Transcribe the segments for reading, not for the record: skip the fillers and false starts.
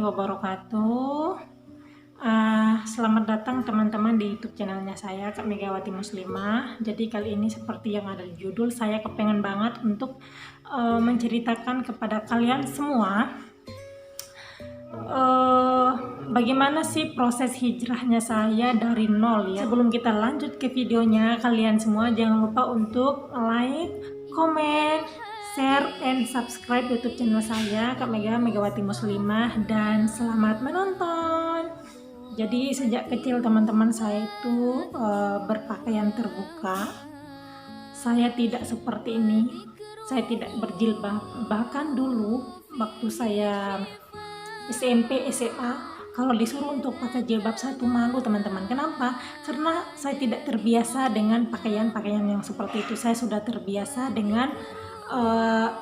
wabarakatuh. Selamat datang teman-teman di YouTube channelnya saya, Kak Megawati Muslimah. Jadi kali ini seperti yang ada di judul, saya kepengen banget untuk menceritakan kepada kalian semua bagaimana sih proses hijrahnya saya dari nol ya. Sebelum kita lanjut ke videonya, kalian semua jangan lupa untuk like, komen, share, and subscribe YouTube channel saya, Kak Megawati Muslimah, dan selamat menonton. Jadi sejak kecil teman-teman saya itu berpakaian terbuka. Saya tidak seperti ini. Saya tidak berjilbab. Bahkan dulu waktu saya SMP, SMA, kalau disuruh untuk pakai jilbab saya tuh malu teman-teman. Kenapa? Karena saya tidak terbiasa dengan pakaian-pakaian yang seperti itu. Saya sudah terbiasa dengan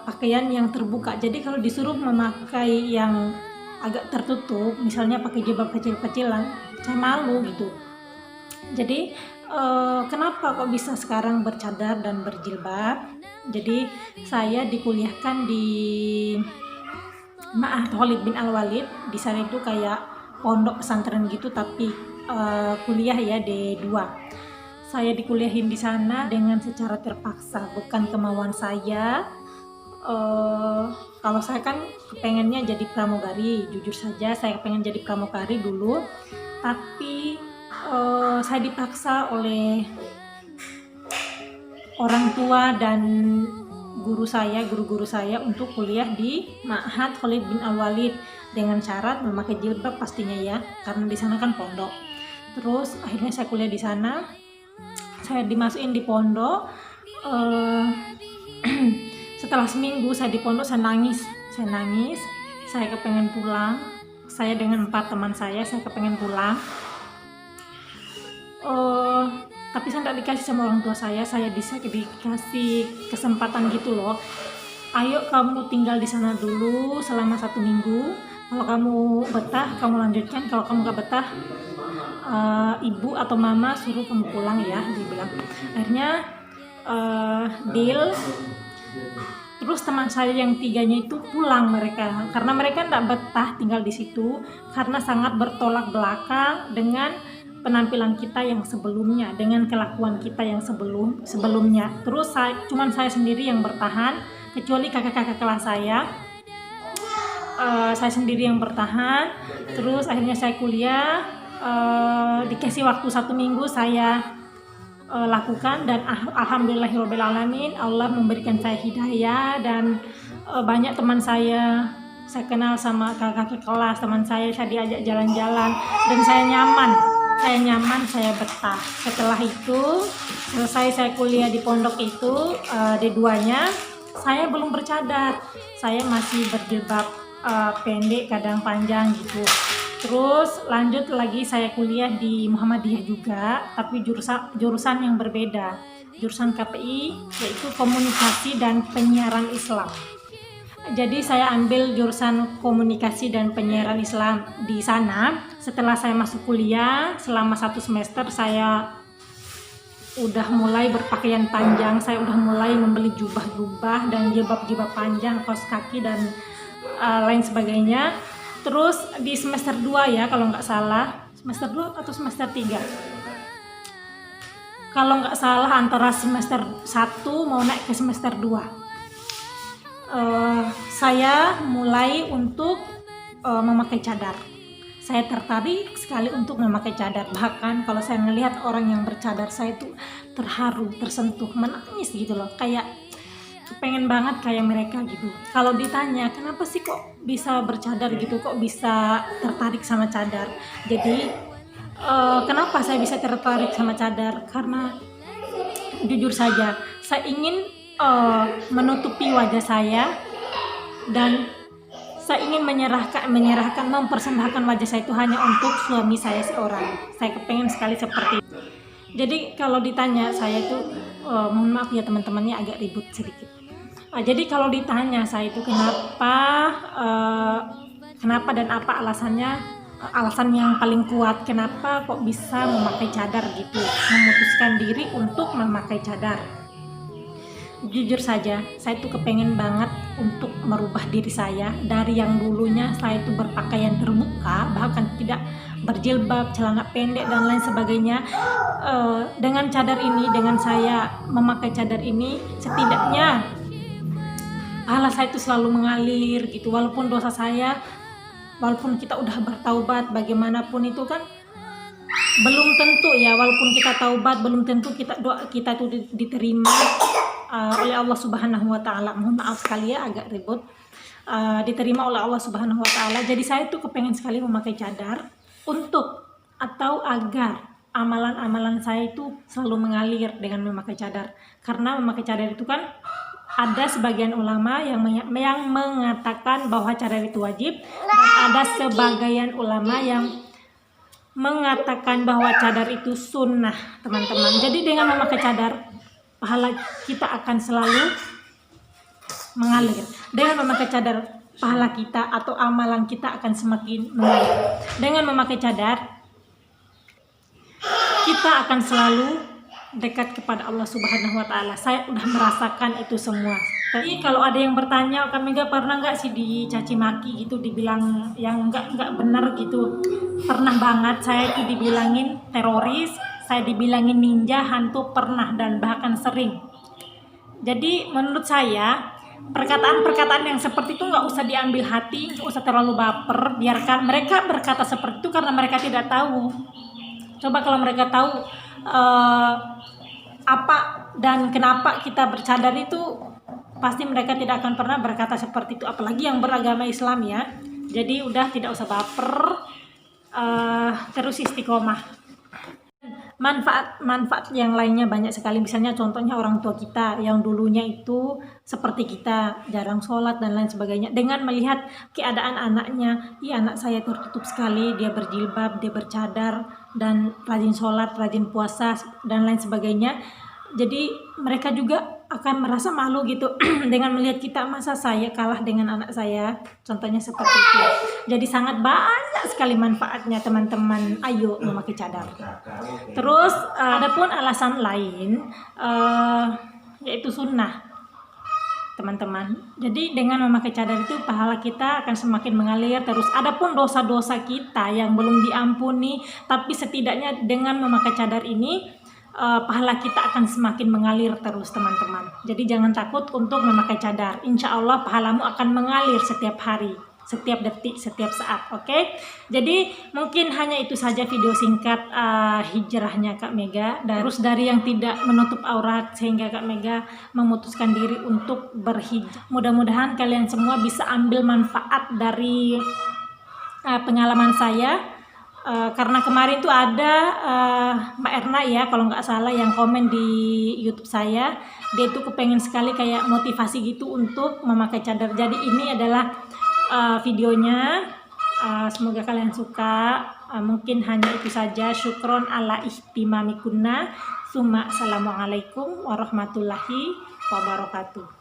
pakaian yang terbuka. Jadi kalau disuruh memakai yang agak tertutup, misalnya pakai jilbab kecil-kecilan, saya malu gitu. Jadi kenapa kok bisa sekarang bercadar dan berjilbab? Jadi saya dikuliahkan di Ma'had Khalid bin Al-Walid. Di sana itu kayak pondok pesantren gitu, tapi kuliah ya D2. Saya dikuliahin di sana dengan secara terpaksa, bukan kemauan saya. Kalau saya kan kepengennya jadi pramugari, jujur saja saya pengen jadi pramugari dulu, tapi saya dipaksa oleh orang tua dan guru-guru saya untuk kuliah di Ma'had Khalid bin Al-Walid dengan syarat memakai jilbab pastinya ya, karena di sana kan pondok. Terus akhirnya saya kuliah di sana. Saya dimasukin di pondok. Setelah seminggu saya di pondok, saya nangis. Saya kepengen pulang. Saya dengan 4 teman saya kepengen pulang. Tapi saya tidak dikasih sama orang tua saya dikasih kesempatan gitu loh. Ayo kamu tinggal di sana dulu selama 1 minggu. Kalau kamu betah, kamu lanjutkan. Kalau kamu gak betah, ibu atau mama suruh kamu pulang ya, dibilang. Akhirnya deal. Terus teman saya yang 3-nya itu pulang mereka, karena mereka tidak betah tinggal di situ, karena sangat bertolak belakang dengan penampilan kita yang sebelumnya, dengan kelakuan kita yang sebelumnya. Terus cuman saya sendiri yang bertahan, kecuali kakak-kakak kelas saya sendiri yang bertahan. Terus akhirnya saya kuliah. Dikasih waktu 1 minggu saya lakukan, dan alhamdulillahirobbilalamin, Allah memberikan saya hidayah, dan banyak teman saya kenal sama kakak kelas teman saya diajak jalan-jalan, dan saya nyaman, saya betah. Setelah itu selesai saya kuliah di pondok itu, D2-nya saya belum bercadar, saya masih berjilbab pendek kadang panjang gitu. Terus lanjut lagi saya kuliah di Muhammadiyah juga, tapi jurusan yang berbeda, jurusan KPI, yaitu Komunikasi dan Penyiaran Islam. Jadi saya ambil jurusan Komunikasi dan Penyiaran Islam di sana. Setelah saya masuk kuliah, selama 1 semester saya udah mulai berpakaian panjang, saya udah mulai membeli jubah-jubah dan jilbab-jilbab panjang, kaos kaki dan lain sebagainya. Terus di semester 2 ya, kalau nggak salah, semester 2 atau semester 3, kalau nggak salah antara semester 1 mau naik ke semester 2, saya mulai untuk memakai cadar. Saya tertarik sekali untuk memakai cadar. Bahkan kalau saya melihat orang yang bercadar, saya itu terharu, tersentuh, menangis gitu loh, kayak pengen banget kayak mereka gitu. Kalau ditanya kenapa sih kok bisa bercadar gitu, kok bisa tertarik sama cadar, jadi kenapa saya bisa tertarik sama cadar, karena jujur saja saya ingin menutupi wajah saya, dan saya ingin mempersembahkan wajah saya itu hanya untuk suami saya seorang. Saya kepengen sekali seperti itu. Jadi kalau ditanya saya itu, mohon maaf ya teman-temannya, agak ribut sedikit. Jadi kalau ditanya saya itu kenapa dan apa alasannya, alasan yang paling kuat kenapa kok bisa memakai cadar gitu, memutuskan diri untuk memakai cadar. Jujur saja, saya tuh kepengen banget untuk merubah diri saya dari yang dulunya saya tuh berpakaian terbuka, bahkan tidak berjilbab, celana pendek dan lain sebagainya. Dengan cadar ini, dengan saya memakai cadar ini, setidaknya pahala saya itu selalu mengalir gitu. Walaupun dosa saya, walaupun kita udah bertaubat, bagaimanapun itu kan belum tentu ya, walaupun kita taubat belum tentu doa kita itu diterima oleh Allah Subhanahu wa taala. Mohon maaf sekali ya, agak ribut. Diterima oleh Allah Subhanahu wa taala. Jadi saya tuh kepengen sekali memakai cadar untuk atau agar amalan-amalan saya itu selalu mengalir dengan memakai cadar. Karena memakai cadar itu kan ada sebagian ulama yang mengatakan bahwa cadar itu wajib, dan ada sebagian ulama yang mengatakan bahwa cadar itu sunnah, teman-teman. Jadi dengan memakai cadar, pahala kita akan selalu mengalir. Dengan memakai cadar, pahala kita atau amalan kita akan semakin mengalir. Dengan memakai cadar, kita akan selalu dekat kepada Allah Subhanahu wa taala. Saya udah merasakan itu semua. Jadi kalau ada yang bertanya, Kak Mega pernah nggak sih dicaci maki gitu, dibilang yang nggak benar gitu? Pernah banget. Saya itu dibilangin teroris, saya dibilangin ninja, hantu, pernah, dan bahkan sering. Jadi menurut saya perkataan-perkataan yang seperti itu nggak usah diambil hati, nggak usah terlalu baper. Biarkan mereka berkata seperti itu karena mereka tidak tahu. Coba kalau mereka tahu apa dan kenapa kita bercadar, itu pasti mereka tidak akan pernah berkata seperti itu, apalagi yang beragama Islam ya. Jadi udah tidak usah baper, terus istiqomah. Manfaat yang lainnya banyak sekali. Misalnya contohnya orang tua kita yang dulunya itu seperti kita, jarang sholat dan lain sebagainya, dengan melihat keadaan anaknya, anak saya tertutup sekali, dia berjilbab, dia bercadar, dan rajin sholat, rajin puasa dan lain sebagainya. Jadi mereka juga akan merasa malu gitu dengan melihat kita, masa saya kalah dengan anak saya, contohnya seperti itu. Jadi sangat banyak sekali manfaatnya, teman-teman. Ayo memakai cadar. Terus adapun alasan lain, yaitu sunnah, teman-teman. Jadi dengan memakai cadar itu pahala kita akan semakin mengalir terus. Adapun dosa-dosa kita yang belum diampuni, tapi setidaknya dengan memakai cadar ini pahala kita akan semakin mengalir terus, teman-teman. Jadi jangan takut untuk memakai cadar. Insya Allah pahalamu akan mengalir setiap hari, setiap detik, setiap saat. Oke? Jadi mungkin hanya itu saja video singkat hijrahnya Kak Mega. Terus dari yang tidak menutup aurat sehingga Kak Mega memutuskan diri untuk berhijrah. Mudah-mudahan kalian semua bisa ambil manfaat dari pengalaman saya. Karena kemarin tuh ada Mbak Erna ya, kalau nggak salah, yang komen di YouTube saya. Dia tuh kepengen sekali kayak motivasi gitu untuk memakai cadar. Jadi ini adalah videonya. Semoga kalian suka. Mungkin hanya itu saja. Syukron ala ihtimamikunna. Assalamualaikum warahmatullahi wabarakatuh.